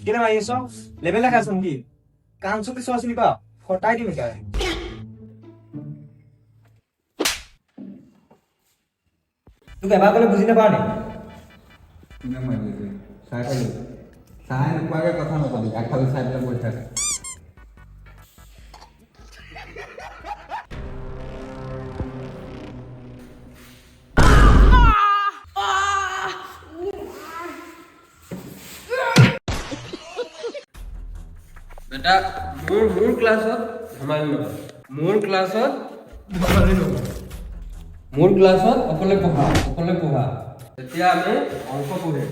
কেনে মাৰি আছ লেবেল দেখাইছ নেকি কাণ চুটি চোৱা চিনি পা ফটাই দিম একেবাৰে তোক এবাৰ ক'লে বুজি নাপাৱ নি কোনে মাৰিছে চাই থাকি চাই নোপোৱাকৈ কথা নকবি আগফালে চাই পেলাই বহি থাক বেটা মোৰ ক্লাছত ধেমালি নহয় মোৰ ক্লাছত অকলে পঢ়া এতিয়া আমি অংক পঢ়িম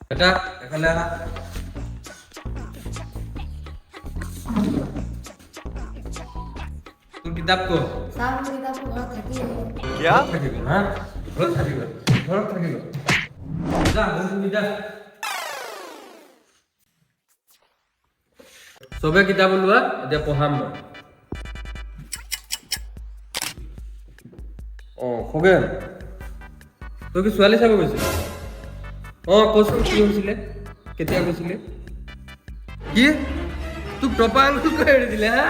বেটা এফালে আহা তোৰ কিতাপ ক'ত साहब मेरी किताब बहुत थकी है থাকিব হা ঘৰত থাকিব যা তুমি যা চবে কিতাপ ওলোৱা এতিয়া পঢ়াম মই খগেন তই কি ছোৱালী চাব গৈছিলি কচোন কি হৈছিলে কেতিয়া গৈছিলে কি তোক টপাংটো কৈ এৰি দিলে হা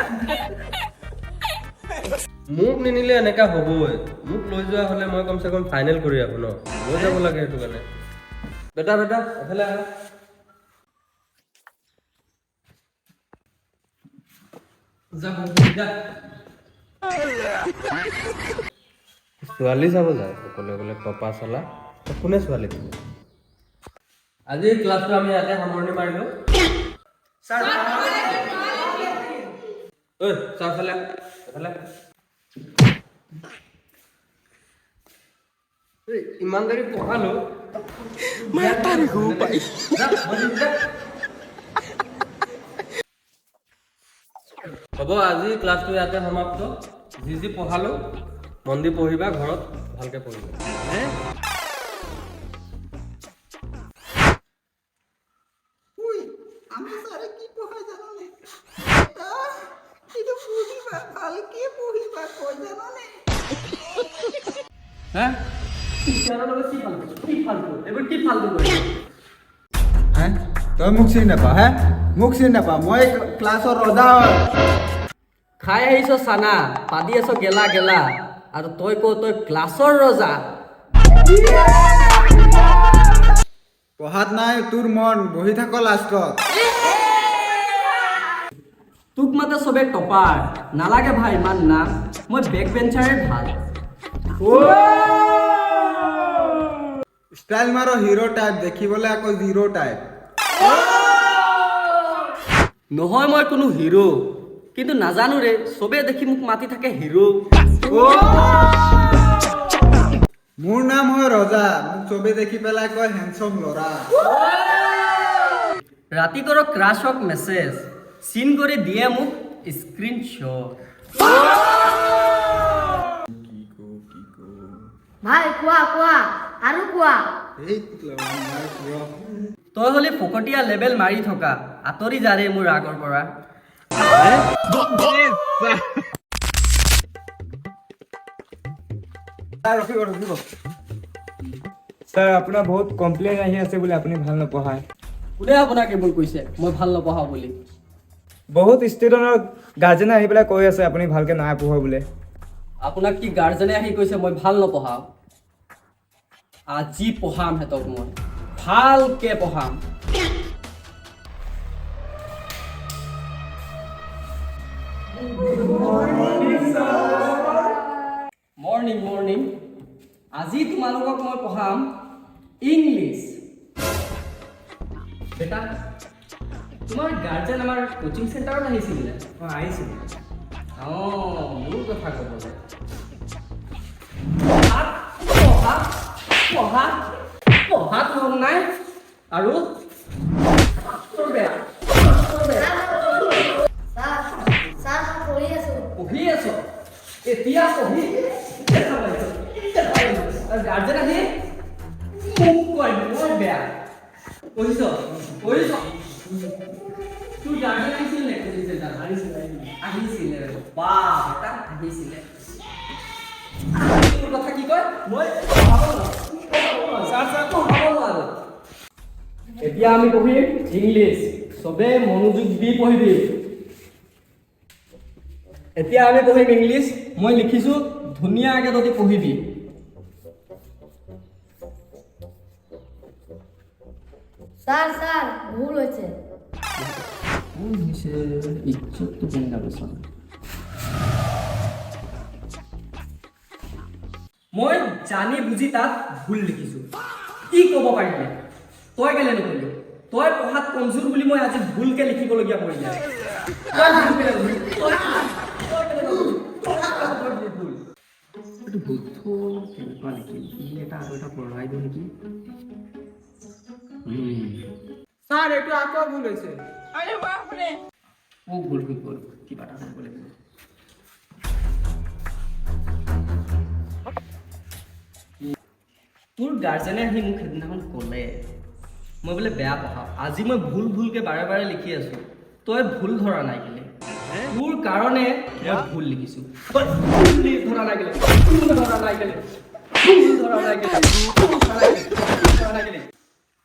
মোক নিনিলে এনেকা হ'বই মোক লৈ যোৱা হ'লে মই কমচে কম ফাইনেল কৰি আহোঁ ন লৈ যাব লাগে সেইটো কাৰণে বেটা এফালে আহা ছোৱালী চাব যায় সকলোৱে টপা চলা কোনে ছোৱালী দিব আজি ক্লাছটো আমি ইয়াতে সামৰণি মাৰিলো ইমান দেৰি পঢ়ালো হ'ব আজি ক্লাছটো ইয়াতে সমাপ্ত যি পঢ়ালো মন দি পঢ়িবা ঘৰত ভালকে পঢ়িবা আমি স্যারে কি পড়াই জানো নে এটা এটা পড়িবা ভালকে পড়িবা কই জানো নে হ্যাঁ এবার কি ফালতু করে হে তই মোক চিনি নাপা হে মোক চিনি নাপা মই ক্লাছৰ ৰজা খাই আহিছ চানা পাদি আছ গেলা গেলা আৰু তই ক্লাছৰ ৰজা পঢ়াত নাই তোৰ মন বহি থাক লাষ্টত তোক মাতে চবে টপাৰ নালাগে ভাই ইমান নাম মই বেক বেঞ্চাৰে ভাল ষ্টাইল মাৰো হিৰো টাইপ দেখিবলৈ আকৌ জিৰো টাইপ নহয় মই কোনো হিৰো কিন্তু নাজানো ৰে চবে দেখি মোক মাতি থাকে হিৰো মোৰ নাম হয় ৰজা মোক চবে দেখি পেলাই কয় হেণ্ডছম ল'ৰা ৰাতি কৰ ক্ৰাছক মেছেজ চিন কৰি দিয়ে মোক স্ক্ৰীনশ্বট भाई कुआ कुआ आरु कुआ তই হলি ফকতীয়া লেবেল মাৰি থকা আঁতৰি যাৰে মোৰ আগৰ পৰা স্যাৰ আপোনাৰ বহুত কমপ্লেইন আহি আছে বুলি আপুনি ভাল নপঢ়ায় কোনে আপোনাক এইবোৰ কৈছে মই ভাল নপঢ়াওঁ বুলি বহুত ষ্টুডেণ্টৰ গাৰ্জেনে আহি পেলাই কৈ আছে আপুনি ভালকে নাই পঢ়োৱা বোলে আপোনাক কি গাৰ্জেনে আহি কৈছে মই ভাল নপঢ়াওঁ আজি পঢ়াম সিহঁতক মই ভালকে পঢ়াম মৰ্ণিং মৰ্ণিং আজি তোমালোকক মই পঢ়াম ইংলিছ বেটা তোমাৰ গাৰ্জেন আমাৰ কোচিং চেণ্টাৰত আহিছিলে আহিছিলে মোৰ কথা ক'বলৈ পঢ়াত মন নাই আৰু বেয়া साहब साहब पढ़ी आছো পঢ়ি আছ এতিয়া পঢ়ি গাৰ্জেন আহি মোক কয় মই বেয়া পঢ়িছ তোৰ গাৰ্জেন আহিছিল নে কোচিং চেণ্টাৰ আহিছিলে বাহ বেটা আহিছিলে তোৰ কথা কি কয় মই পঢ়াব নোৱাৰো এতিয়া আমি পঢ়িম ইংলিছ। চবে মনোযোগ দি পঢ়িবি। এতিয়া আমি পঢ়িম ইংলিছ। মই লিখিছোঁ, ধুনীয়াকৈ তহঁতি পঢ়িবি। স্যার স্যার ভুল হয়েছে। ইজ্জতটো কেনে নাপাইছা? মই জানি বুজি তাত ভুল লিখিছোঁ। কি ক'ব পাৰিলে? তই কেলে নকলি? তই পঢ়াত কমজোৰ বুলি মই আজি ভুলকে লিখিবলগীয়া পৰিলে। তই ভুল কেলে নকলি? তই কেলে নকলি? তই ভুল। এইটো শুদ্ধ কেনেকুৱা লিখিল? ই এটা আৰু এটা পঢ়াই দিওঁ নেকি? স্যার একটু আকৌ ভুল হয়েছে। মোক ভুল হৈ গ'ল, কিবা এটা কৰিব লাগিব। তোৰ গাৰ্জেনে আহি মোক সেইদিনাখন ক'লে মই বোলে বেয়া পঢ়াওঁ। আজি মই ভুল ভুলকে বাৰে বাৰে লিখি আছোঁ, তই ভুল ধৰা নাই কেলে? তোৰ কাৰণে মই ভুল লিখিছোঁ। তই ভুল ধৰা নাই কেলে? ভুল ধৰা নাই কেলে? ভুল ধৰা নাই কেলে? ভুল ধৰা নাই কেলে?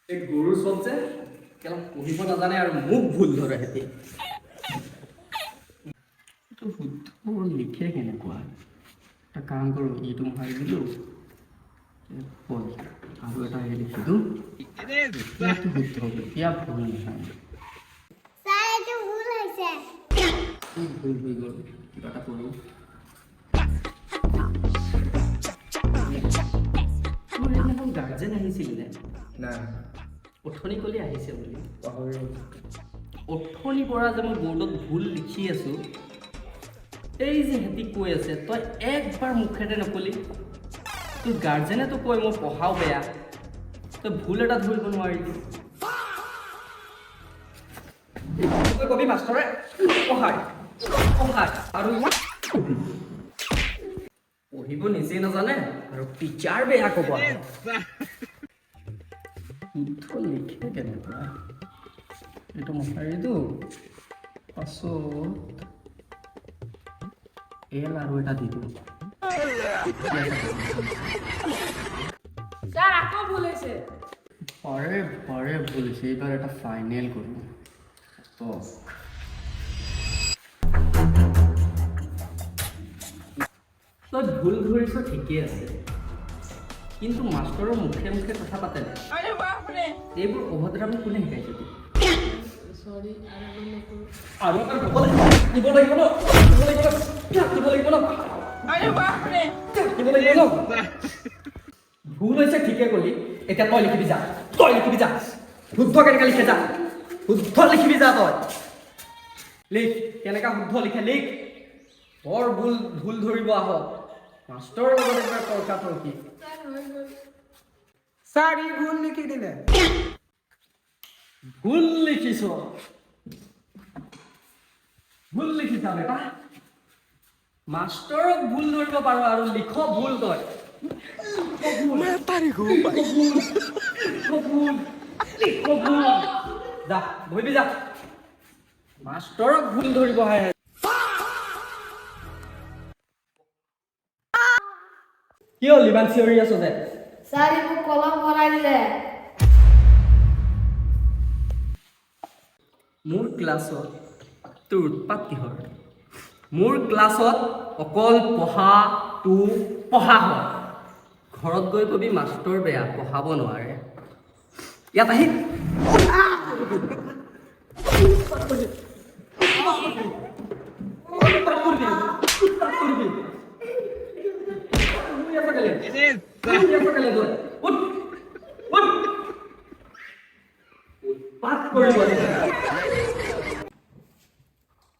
এই গৰুৰ চব যে কেৱল পঢ়িব নাজানে আৰু মোক ভুল ধৰে সিহঁতি। শুদ্ধ লিখে কেনেকুৱা? এটা কাম কৰোঁ, এইটো মাৰি দিলোঁ আৰু এটা হেৰি লিখিলোঁ, ইয়াতো শুদ্ধ হ'ব, এতিয়া ভুল নহয়। স্যাৰ এটা ভুল হয়েছে। ভুল হৈ গ'ল, কিবা এটা কৰোঁ। মোৰ সেইদিনাখন গাৰ্জেন আহিছিল নে? নাই অথনি কলি আহিছে বুলি। পাহৰি অথনিৰ পৰা যে মই বৰ্ডত ভুল লিখি আছোঁ, এই যে সিহঁতি কৈ আছে তই একবাৰ মুখেৰে নকলি। তোৰ গাৰ্জেনেতো কয় মই পঢ়াও বেয়া, তই ভুল এটা ধৰিব নোৱাৰিলি। তই কবি মাষ্টৰে পঢ়ায় পঢ়ায় আৰু পঢ়িব নিজেই নাজানে আৰু টিচাৰ বেয়া ক'ব। শুদ্ধ লিখে কেনেকুৱা? এইটো মহাৰিটো পাছত এল আৰু এটা দি দিওঁ। স্যাৰ আকৌ ভুল হয়েছে। বাৰে বাৰে ভুল হৈছে, এইবাৰ এটা ফাইনেল কৰিম। তই ভুল ধৰিছ ঠিকেই আছে, কিন্তু মাষ্টৰৰ মুখে মুখে কথা পাতে নাই। এইবোৰ অভদ্ৰামি কোনে শিকাইছে তোক? আৰু এবাৰ ক'ব লাগিব, দিব লাগিব ন? দিব লাগিব ন? দিব লাগিব ন? দিব লাগিব ন? ভুল হৈছে ঠিকে ক'লি, এতিয়া তই লিখিবি যা। তই লিখিবি যা। শুদ্ধ কেনেকৈ লিখে যা। শুদ্ধ লিখিবি যা তই। লিখ, কেনেকৈ শুদ্ধ লিখে লিখ। বৰ ভুল ধৰিব আহ। মাষ্টৰৰ লগত একবাৰ তৰ্কাতৰ্কি। স্যাৰ ই ভুল লিখি দিলে। ভুল লিখিছ, ভুল লিখিছা বেটা। মাষ্টৰক ভুল ধৰিব পাৰো আৰু লিখ ভুল তই। যা বহিবি যা। মাষ্টৰক ভুল ধৰিব আহে। কি হ'ল ইমান চিঞৰি আছ যে? স্যাৰ এই মোক কলম ভৰাই দিলে। মোৰ ক্লাছত তোৰ উৎপাত কিহৰ? মোৰ ক্লাছত অকল পঢ়াটো পঢ়া হয়। ঘৰত গৈ কবি মাষ্টৰ বেয়া, পঢ়াব নোৱাৰে। ইয়াত আহি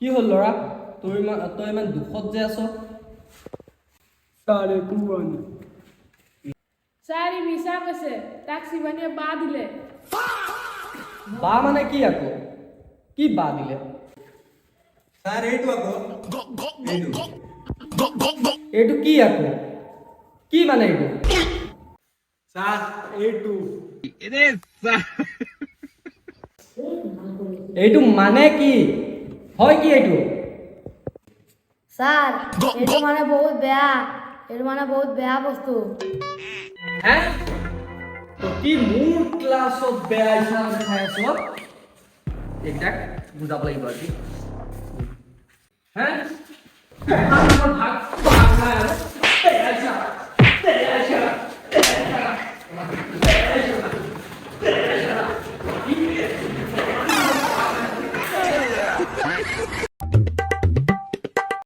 কি হ'ল ল'ৰা? তই ইমান দুখত যে আছ? স্যাৰ একটু বন্ধ। স্যাৰ ই মিছা কৈছে, তাক শিৱানীয়ে বা দিলে। বা মানে কি আকৌ? কি বা দিলে? স্যার এইটো আকৌ এইটো এইটো কি আকৌ? কি মানে এইটো? স্যার এইটো এইটো মানে কি? হয় কি এইটো? স্যার এইটো মানে বহুত বেয়া, এইটো মানে বহুত বেয়া বস্তু। হে? কি মোৰ ক্লাছত বেয়া ইচ্ছা দেখাই আছ এইকেইটাক বুজাব লাগিব আজি হে ভাগ বেয়া ইচ্ছা